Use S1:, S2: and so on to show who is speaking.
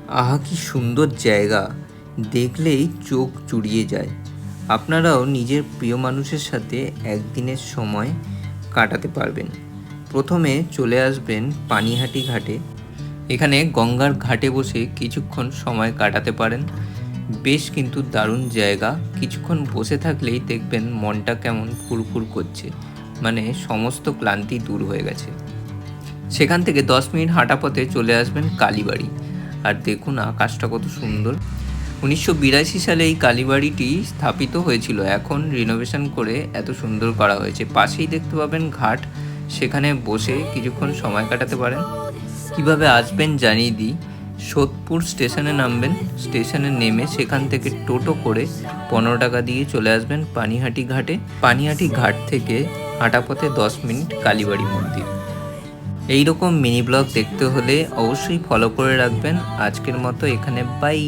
S1: আহা কি সুন্দর জায়গা, দেখলেই চোখ জুড়িয়ে যায়। আপনারাও নিজের প্রিয় মানুষের সাথে একদিনের সময় কাটাতে পারবেন। প্রথমে চলে আসবেন পানিহাটি ঘাটে। এখানে গঙ্গার ঘাটে বসে কিছুক্ষণ সময় কাটাতে পারেন। বেশ কিন্তু দারুণ জায়গা। কিছুক্ষণ বসে থাকলেই দেখবেন মনটা কেমন ফুরফুর করছে, মানে সমস্ত ক্লান্তি দূর হয়ে গেছে। সেখান থেকে 10 মিনিট হাঁটা পথে চলে আসবেন কালীবাড়ি। আর দেখুন আকাশটা কত সুন্দর। 1982 সালে এই কালীবাড়িটি স্থাপিত হয়েছিল, এখন রিনোভেশন করে এত সুন্দর করা হয়েছে। পাশেই দেখতে পাবেন ঘাট, সেখানে বসে কিছুক্ষণ সময় কাটাতে পারেন। কিভাবে আসবেন জানিয়ে দিই। সোদপুর স্টেশনে নামবেন, স্টেশনে নেমে সেখান থেকে টোটো করে 15 টাকা দিয়ে চলে আসবেন পানিহাটি ঘাটে। পানিহাটি ঘাট থেকে হাঁটা পথে 10 মিনিট কালীবাড়ি মন্দির। এই রকম মিনি ব্লগ দেখতে হলে অবশ্যই ফলো করে রাখবেন। আজকের মতো এখানে বাই।